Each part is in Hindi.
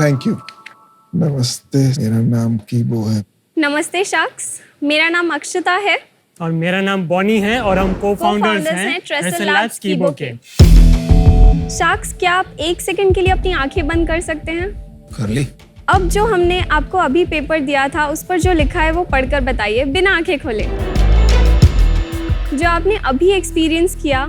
Thank you. नमस्ते, मेरा नाम कीबो है। नमस्ते शख्स, मेरा नाम अक्षता है और मेरा नाम बॉनी है और हम को-फाउंडर्स हैं ट्रेसल लैब्स लैब्स कीबो के। शख्स, क्या आप एक सेकंड के लिए अपनी आंखें बंद कर सकते हैं? कर ली। अब जो हमने आपको अभी पेपर दिया था उस पर जो लिखा है वो पढ़कर बताइए बिना आंखें खोले। जो आपने अभी एक्सपीरियंस किया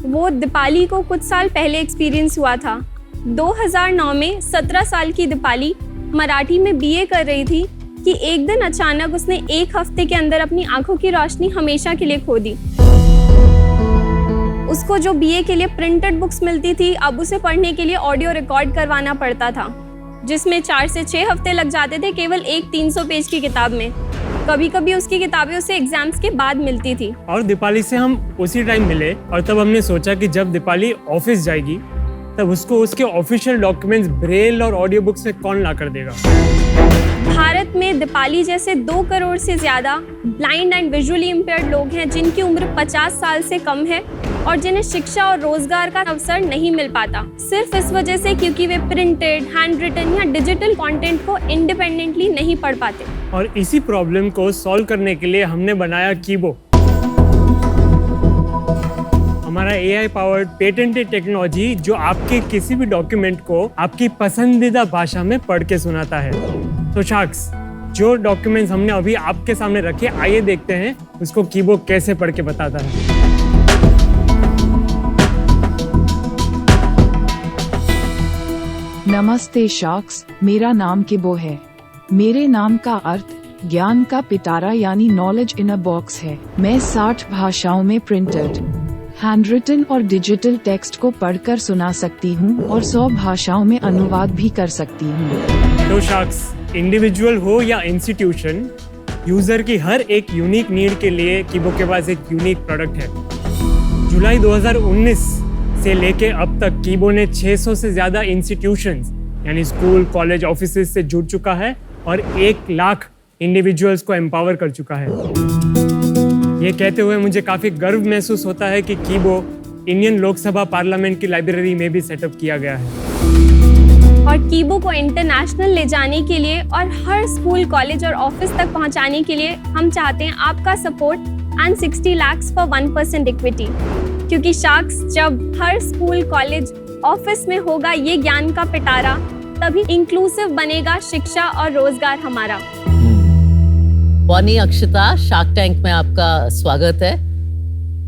वो दीपाली को कुछ साल पहले एक्सपीरियंस हुआ था। 2009 में 17 साल की दीपाली मराठी में बीए कर रही थी कि एक दिन अचानक उसने एक हफ्ते के अंदर अपनी आंखों की रोशनी हमेशा के लिए खो दी। उसको जो बीए के लिए प्रिंटेड बुक्स मिलती थी, अब उसे पढ़ने के लिए ऑडियो रिकॉर्ड करवाना पड़ता था, जिसमें 4 से 6 हफ्ते लग जाते थे केवल एक 300 पेज की किताब में। कभी कभी उसकी किताबें उसे एग्जाम्स के बाद मिलती थी। और दीपाली से हम उसी टाइम मिले और तब हमने सोचा कि जब दीपाली ऑफिस जाएगी तब उसको उसके ऑफिशियल डॉक्यूमेंट्स ब्रेल और ऑडियो बुक्स में कौन ला कर देगा। भारत में दीपाली जैसे 2 करोड़ से ज्यादा ब्लाइंड एंड विजुअली इम्पेयर्ड लोग हैं जिनकी उम्र 50 साल से कम है और जिन्हें शिक्षा और रोजगार का अवसर नहीं मिल पाता, सिर्फ इस वजह से क्योंकि वे प्रिंटेड, हैंड रिटन या डिजिटल कंटेंट को इंडिपेंडेंटली नहीं पढ़ पाते। और इसी प्रॉब्लम को सॉल्व करने के लिए हमने बनाया कीबो, हमारा AI पावर्ड पेटेंटेड टेक्नोलॉजी जो आपके किसी भी डॉक्यूमेंट को आपकी पसंदीदा भाषा में पढ़ के सुनाता है। तो शख्स, जो डॉक्यूमेंट्स हमने अभी आपके सामने रखे, आइए देखते हैं उसको कीबो कैसे पढ़ के बताता है। नमस्ते शख्स, मेरा नाम कीबो है। मेरे नाम का अर्थ ज्ञान का पिटारा यानी नॉलेज इन अ बॉक्स है। मैं 60 भाषाओं में प्रिंटेड, हैंड रिटन और डिजिटल टेक्स्ट को पढ़कर सुना सकती हूँ और 100 भाषाओं में अनुवाद भी कर सकती हूँ। तो शख्स, इंडिविजुअल हो या इंस्टीट्यूशन, यूजर की हर एक यूनिक नीड के लिए कीबो के पास एक यूनिक प्रोडक्ट है। जुलाई 2019 से लेके अब तक कीबो ने 600 से ज्यादा इंस्टीट्यूशंस यानी स्कूल, कॉलेज, ऑफिसेज से जुड़ चुका है और 1 लाख इंडिविजुअल्स को एम्पावर कर चुका है। ये कहते हुए मुझे काफी गर्व महसूस होता है कि कीबो इंडियन लोकसभा पार्लियामेंट की लाइब्रेरी में भी सेटअप किया गया है। और कीबो को इंटरनेशनल ले जाने के लिए और हर स्कूल, कॉलेज और ऑफिस तक पहुंचाने के लिए हम चाहते हैं आपका support and 60 lakhs for 1% equity. क्योंकि शख्स, जब हर स्कूल, कॉलेज, ऑफिस में होगा ये ज्ञान का पिटारा, तभी इंक्लूसिव बनेगा शिक्षा और रोजगार हमारा। बॉनी, अक्षता, शार्क टैंक में आपका स्वागत है।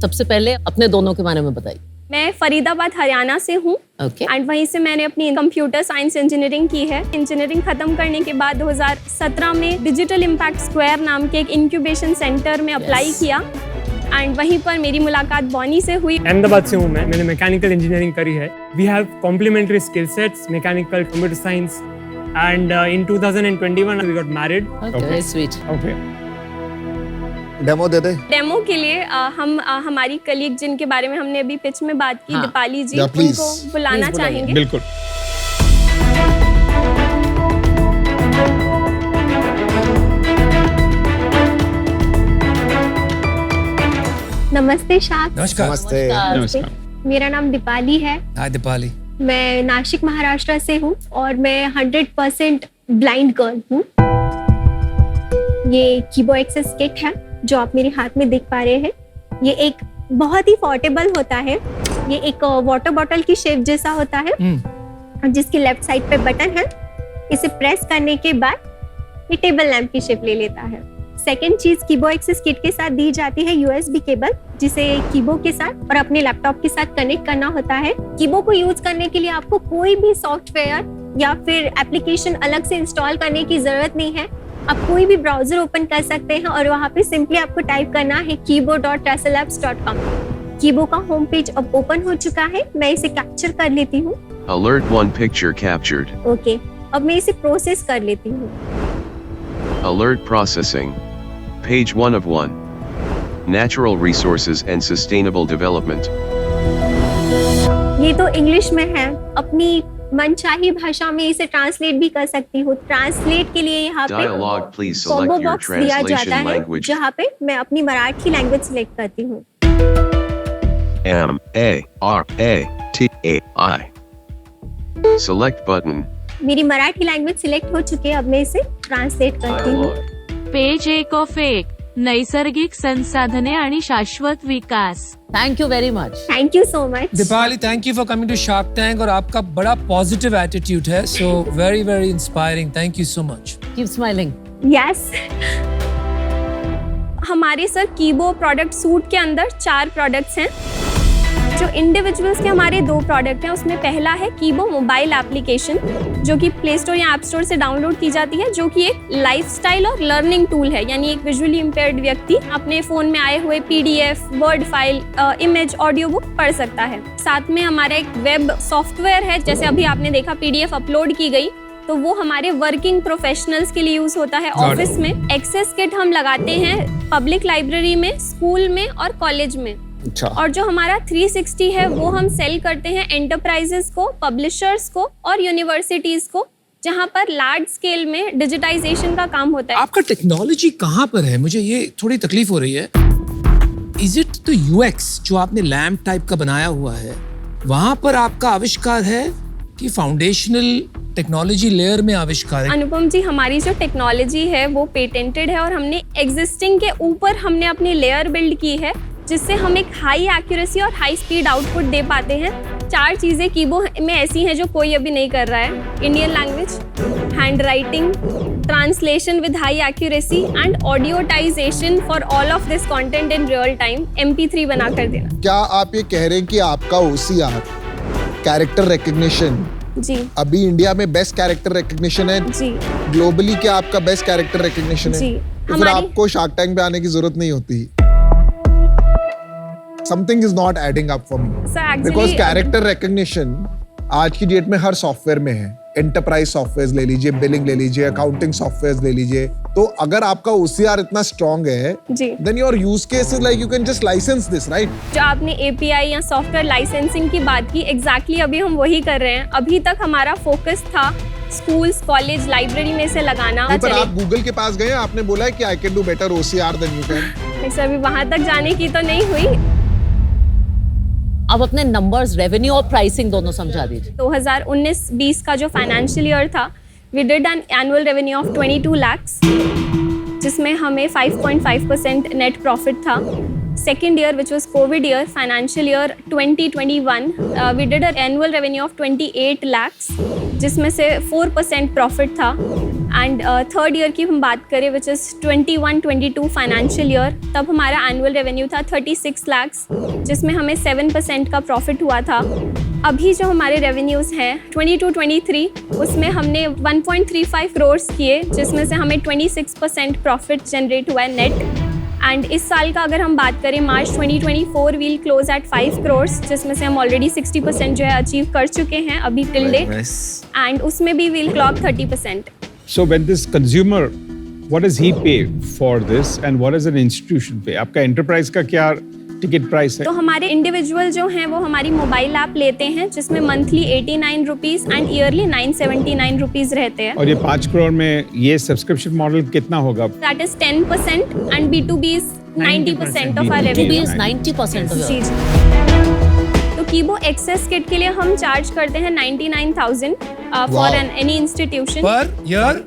सबसे पहले अपने दोनों के बारे में बताइए। मैं फरीदाबाद, हरियाणा से हूँ एंड वहीं से मैंने अपनी कंप्यूटर साइंस इंजीनियरिंग की है। इंजीनियरिंग खत्म करने के बाद 2017 में डिजिटल इम्पैक्ट स्क्वायर नाम के एक इंक्यूबेशन सेंटर में अप्लाई किया एंड वहीं पर मेरी मुलाकात बॉनी से हुई। अहमदाबाद से हूँ मैंने मैकेनिकल इंजीनियरिंग करी है। We have complementary skill sets, mechanical, computer science, and in 2021 we got married. Okay, sweet. Okay. Demo दे दे। डेमो के लिए हम हमारी कलीग जिनके बारे में हमने अभी पिच में बात की, हाँ। दीपाली जी, Yeah, please. उनको बुलाना चाहेंगे। बिल्कुल। नमस्ते शाक। नमस्ते। नमस्कार। मेरा नाम दीपाली है। हाय दीपाली। मैं नासिक, महाराष्ट्र से हूँ और मैं 100% ब्लाइंड गर्ल हूँ। ये कीबो एक्सेस किट है जो आप मेरे हाथ में देख पा रहे हैं। ये एक बहुत ही पोर्टेबल होता है। ये एक वाटर बॉटल की शेप जैसा होता है जिसकी लेफ्ट साइड पे बटन है। इसे प्रेस करने के बाद ये टेबल लैंप की शेप ले लेता है। सेकेंड चीज, कीबो एक्सेस किट के साथ दी जाती है USB केबल, जिसे कीबो के साथ और अपने लैपटॉप के साथ कनेक्ट करना होता है। कीबो को यूज करने के लिए आपको कोई भी सॉफ्टवेयर या फिर एप्लीकेशन अलग से इंस्टॉल करने की जरूरत नहीं है। आप कोई भी ब्राउजर ओपन कर सकते हैं और वहाँ पे सिंपली आपको टाइप करना है keybo.tracellabs.com। कीबो का होम पेज अब ओपन हो चुका है। मैं इसे कैप्चर कर लेती हूँ। Alert 1 picture captured. ओके, अब मैं इसे प्रोसेस कर लेती हूँ। Alert processing. Page 1 of 1. Natural Resources and Sustainable Development. ये तो इंग्लिश में है। अपनी मनचाही भाषा में इसे ट्रांसलेट भी कर सकती हूँ। ट्रांसलेट के लिए यहाँ पे Dialogue, please combo select your box दिया जाता translation है, language. जहाँ पे मैं अपनी मराठी लैंग्वेज सिलेक्ट करती हूँ। M-A-R-A-T-A-I. Select button. मेरी मराठी लैंग्वेज सिलेक्ट हो चुकी है, अब मैं इसे ट्रांसलेट करती हूँ। पेज 1 ऑफ 1 नैसर्गिक संसाधने आणि शाश्वत विकास। Thank you very much. Thank you so much. Deepali, thank you for coming to Shark Tank और आपका बड़ा पॉजिटिव एटीट्यूड है, so very very inspiring. Thank you so much. Keep smiling. Yes. हमारे सर कीबो प्रोडक्ट सूट के अंदर 4 प्रोडक्ट्स हैं। जो इंडिविजुअल्स के हमारे 2 प्रोडक्ट हैं, उसमें पहला है कीबो मोबाइल एप्लीकेशन, जो कि प्ले स्टोर या ऐप स्टोर से डाउनलोड की जाती है, जो कि एक लाइफस्टाइल और लर्निंग टूल है। यानी एक विजुअली इम्पेयर्ड व्यक्ति अपने फोन में आए हुए PDF, word file, image, audio book पढ़ सकता है। साथ में हमारा एक वेब सॉफ्टवेयर है, जैसे अभी आपने देखा PDF अपलोड की गई, तो वो हमारे वर्किंग प्रोफेशनल्स के लिए यूज होता है ऑफिस में। एक्सेस किट हम लगाते हैं पब्लिक लाइब्रेरी में, स्कूल में और कॉलेज में। अच्छा। और जो हमारा 360 है वो हम सेल करते हैं एंटरप्राइजेस को, पब्लिशर्स को और यूनिवर्सिटीज को, जहां पर लार्ज स्केल में डिजिटाइजेशन का काम होता है। आपका टेक्नोलॉजी कहाँ पर है? मुझे ये थोड़ी तकलीफ हो रही है। इज इट द UX जो आपने लैम्प टाइप का बनाया हुआ है, वहां पर आपका आविष्कार है कि फाउंडेशनल टेक्नोलॉजी लेयर में आविष्कार है? अनुपम जी, हमारी जो टेक्नोलॉजी है वो पेटेंटेड है और हमने एग्जिस्टिंग के ऊपर हमने अपनी लेयर बिल्ड की है, जिससे हम एक हाई एक्यूरेसी और हाई स्पीड आउटपुट दे पाते हैं। 4 चीजें कीबो में ऐसी हैं जो कोई अभी नहीं कर रहा है। Indian language, handwriting, translation with high accuracy and audiotisation for all of this content in real time, MP3 बना कर देना। क्या आप ये कह रहे हैं कि आपका OCR कैरेक्टर रिकग्निशन जी अभी इंडिया में बेस्ट कैरेक्टर रिकग्निशन है? जी ग्लोबली क्या आपका बेस्ट कैरेक्टर रिकग्निशन है? जी। तो फिर हमारी आपको शार्क टैंक पे आने की जरूरत नहीं होती। Something is not adding up for me. Sir Because actually character recognition आज की डेट में हर सॉफ्टवेयर में है। एंटरप्राइज सॉफ्टवेयर ले लीजिए, बिलिंग ले लीजिए, अकाउंटिंग सॉफ्टवेयर ले लीजिए। तो अगर आपका OCR इतना स्ट्रॉन्ग है, जी, then your use case is like you can just license this, right? जो आपने API या सॉफ्टवेयर लाइसेंसिंग की बात की, एग्जैक्टली अभी हम वही कर रहे हैं। अभी तक हमारा फोकस था स्कूल्स, कॉलेज, लाइब्रेरी में से लगाना। पर आप गूगल के पास गए, आपने बोला है कि I can do better OCR than you can। Sir अभी वहां तक जाने की तो नहीं हुई। अब अपने नंबर्स, रेवेन्यू और प्राइसिंग दोनों समझा दीजिए। 2019-20 का जो फाइनेंशियल ईयर था, we did an annual revenue of 22 lakhs, जिसमें हमें 5.5% नेट प्रॉफिट था। Second year which was Covid year, financial year 2021, we did an annual revenue of 28 lakhs, जिसमें से 4% प्रॉफिट था। एंड थर्ड ईयर की हम बात करें विच इज़ 21-22 फाइनेंशियल ईयर, तब हमारा एनुअल रेवेन्यू था 36 lakhs, जिसमें हमें 7% का प्रॉफिट हुआ था। अभी जो हमारे रेवेन्यूज़ हैं 22-23, उसमें हमने 1.35 करोड़ किए, जिसमें से हमें 26% प्रॉफिट जनरेट हुआ है नेट। एंड इस साल का अगर हम बात करें मार्च 2024, वील क्लोज एट 5 करोड़, जिसमें से हम ऑलरेडी 60% जो है अचीव कर चुके हैं अभी टिल डेट, एंड उसमें भी we'll clock 30%। So when this consumer, what does he pay for this and what does an institution pay? आपका enterprise का क्या टिकट प्राइस है? तो हमारे इंडिविजुअल जो हैं वो हमारी मोबाइल ऐप लेते हैं, जिसमें monthly 89 rupees and yearly 979 rupees रहते हैं। और ये 5 करोड़ में ये सब्सक्रिप्शन मॉडल कितना होगा? That is 10% and B2B is 90% of our B2B revenue. is 90% of जी your जी। तो कीबो एक्सेस किट के लिए हम चार्ज करते हैं 99,000 for any institution per year,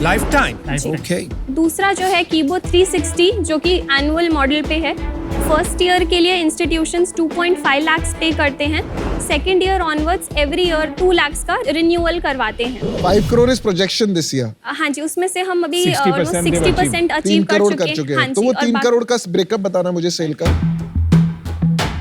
life time. Okay. दूसरा जो है कीबो 360, जो कि एनुअल मॉडल पे है। फर्स्ट ईयर के लिए इंस्टीट्यूशंस 2.5 lakhs पे करते हैं। Second year onwards every year 2 lakhs का रिन्यूअल करवाते हैं। 5 crore is projection this year. हाँ जी, उसमें से हम अभी 60% 60% अचीव 3 करोड़ कर कर चुके हाँ हैं। तो जी, वो और 3 करोड़ का ब्रेकअप बताना मुझे सेल का।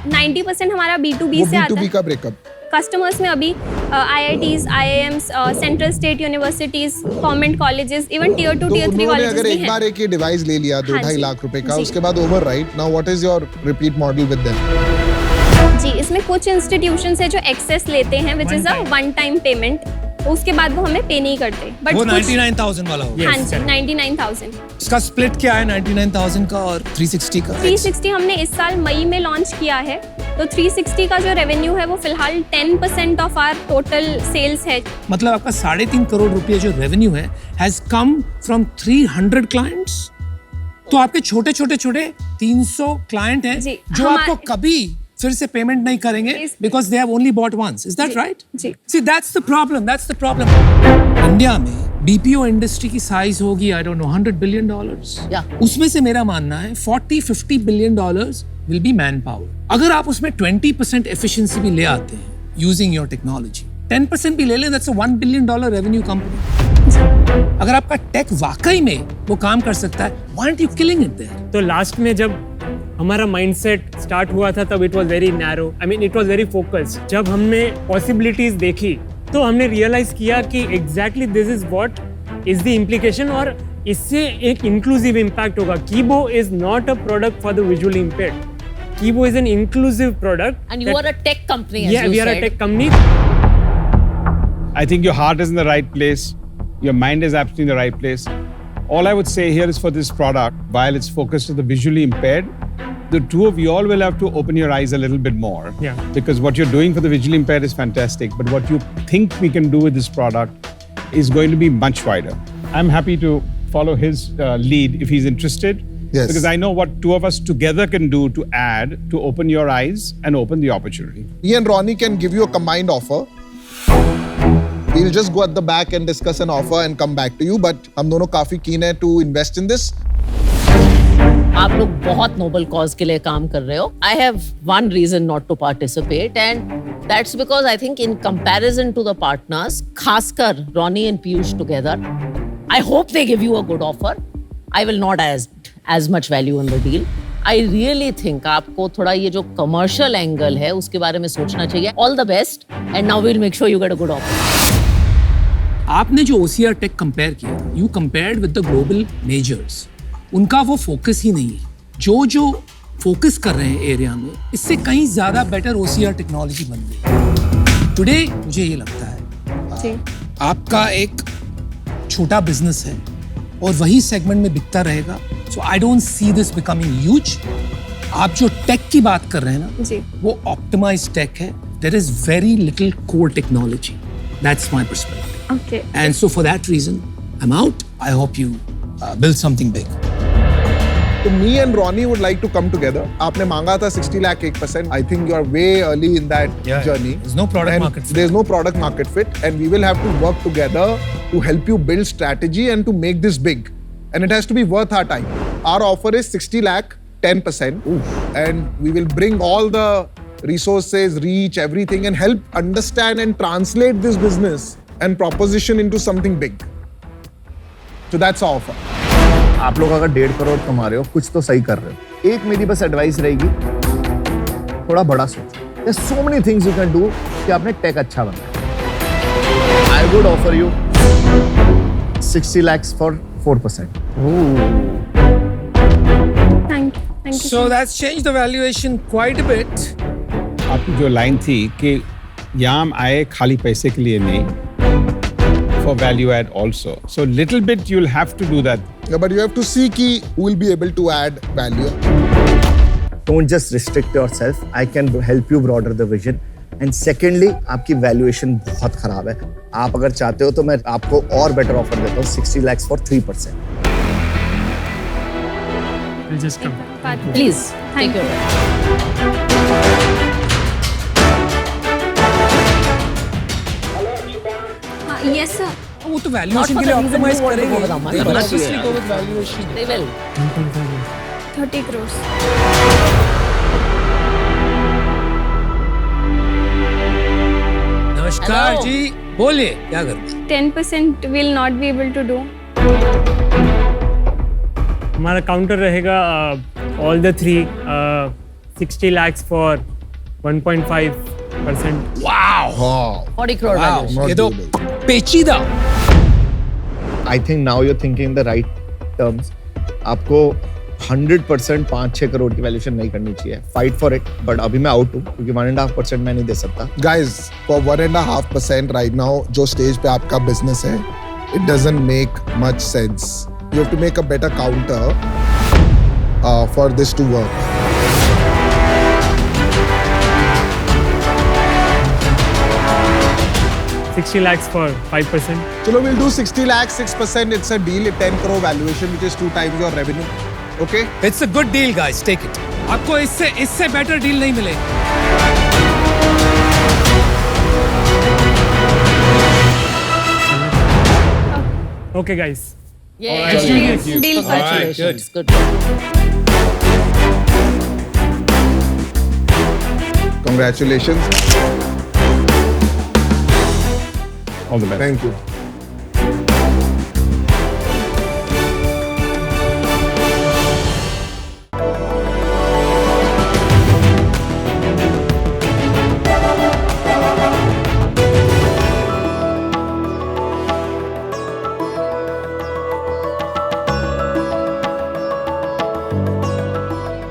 90% हमारा B2B वो से आता B2B है। का ब्रेकअप। कस्टमर्स में अभी IITs, IIMs, central state universities, government colleges, even tier 2 तो टियर 3 उन्होंने कॉलेजेस अगर भी एक बार हैं। एक ये डिवाइस ले लिया 2-2.5 हाँ जी, लाख रुपए का, जी। उसके बाद over, right? Now what is your repeat model with them? जी, इसमें कुछ इंस्टीट्यूशंस है जो एक्सेस लेते हैं which is a one time payment, तो उसके बाद वो हमें पे नहीं करते। बट वो 99,000 वाला होगा। हाँ जी, 99,000। इसका स्प्लिट क्या है 99,000 का और 360 का? 360 हमने इस साल मई में लॉन्च किया है, तो 360 का जो रेवेन्यू है वो फिलहाल 10% ऑफ आवर टोटल सेल्स है। मतलब आपका 3.5 करोड़ रुपए जो रेवेन्यू है हैज कम फ्रॉम 300 क्लाइंट्स। तो आपके छोटे 300 क्लाइंट हैं जी, जो आपको कभी फिर से पेमेंट नहीं करेंगे because they have only bought once. Is that right? जी. See that's the problem. India में बीपीओ इंडस्ट्री की साइज होगी आई डोंट नो $100 billion. उसमें से मेरा मानना है $40-50 billion will be man power. अगर आप उसमें 20% एफिशिएंसी भी ले आते हैं यूजिंग योर टेक्नोलॉजी, 10% भी ले लें, that's a $1 billion revenue company. अगर आपका टेक वाकई में वो काम कर सकता है, why aren't you killing it there? तो लास्ट में जब हमारा माइंडसेट स्टार्ट हुआ था तब it was very narrow, I mean it was very focused. जब हमने पॉसिबिलिटीज देखी तो हमने रियलाइज किया कि exactly this is what is the implication, और इससे एक इंक्लूसिव इम्पैक्ट होगा. Kibo is not a product for the visually impaired. Kibo is an inclusive product. And you are a tech company, as yeah, you we are said. a tech company. I think your heart is in the right place. Your mind is absolutely in the right place. All I would say here is for this product, while it's focused on the visually impaired, the two of you all will have to open your eyes a little bit more. Yeah. Because what you're doing for the visually impaired is fantastic, but what you think we can do with this product is going to be much wider. I'm happy to follow his lead if he's interested. Yes. Because I know what two of us together can do to add, to open your eyes and open the opportunity. Me and Ronnie can give you a combined offer. We'll just go at the back and discuss an offer and come back to you. But हम दोनों काफी keen है to invest in this. आप लोग बहुत नोबल कॉज के लिए काम कर रहे हो. I have one reason not to participate, and that's because I think in comparison to the partners, खासकर Ronnie and Piyush together, I hope they give you a good offer. I will not as much value in the deal. I really think आपको थोड़ा ये जो commercial angle है उसके बारे में सोचना चाहिए. All the best, and now we'll make sure you get a good offer. आपने जो OCR टेक कंपेयर किया, you compared with the global measures. उनका वो फोकस ही नहीं है. जो फोकस कर रहे हैं एरिया में, इससे कहीं ज्यादा बेटर OCR टेक्नोलॉजी बन गई. टुडे मुझे ये लगता है आपका एक छोटा बिजनेस है और वही सेगमेंट में बिकता रहेगा. So I don't see this becoming huge. आप जो टेक की बात कर रहे हैं ना, वो ऑप्टिमाइज्ड टेक है. There is very little core technology. That's my perspective. Okay. And so for that reason, I'm out. I hope you build something big. So me and Ronnie would like to come together. आपने मांगा था 60 lakh 1%. I think you are way early in that journey. There's no product And market fit. There's no product market fit, and we will have to work together to help you build strategy and to make this big. And it has to be worth our time. Our offer is 60 lakh 10%. And we will bring all the resources, reach, everything, and help understand and translate this business and proposition into something big. So that's our offer. आप लोग अगर 1.5 करोड़ कमा रहे हो, कुछ तो सही कर रहे हो. एक मेरी बस एडवाइस रहेगी, थोड़ा बड़ा सोचो. There's so many things you can do कि आपने टेक अच्छा बनाया. I would offer you 60 lakhs for 4%. Thank you. So that's changed the valuation quite a bit. आपकी जो लाइन थी कि यहाँ हम आए खाली पैसे के लिए नहीं, for value add also. So little bit you'll have to do that. Yeah, but you have to see ki who will be able to add value. Don't just restrict yourself. I can help you broaden the vision. And secondly, आपकी valuation बहुत खराब है. आप अगर चाहते हो तो मैं आपको और better offer देता हूँ, 60 lakhs for 3%. We'll just come back. Please, take your time. Yes, sir. वो तो Not valuation for के लिए the reason optimize you want to करेंगे. go with Aman. They will Aman, obviously yeah. go with valuation. They will. 30 crores. नमस्कार Hello. जी, बोलिए क्या करना? 10% will not be able to do. हमारा काउंटर रहेगा all the three 60 lakhs for 1.5%. Wow. 40 crore valuation. ये तो पेचीदा. I think now you're thinking the right terms. आपको 100% 5-6 करोड़ की वैल्यूएशन नहीं करनी चाहिए. Fight for it. But अभी मैं आउट हूँ क्योंकि 1.5% मैं नहीं दे सकता. Guys, for 1.5% right now, जो स्टेज पे आपका बिजनेस है, it doesn't make much sense. You have to make a better counter for this to work. $60 lakhs for 5%. Chalo, we'll do 60 lakhs, 6%. It's a deal. A 10 crore valuation, which is 2 times your revenue. Okay? It's a good deal, guys. Take it. आपको इससे बेटर डील नहीं मिलेगी। Okay, guys. Yay. Deal for Congratulations. Good luck. Congratulations. All the best. Thank you.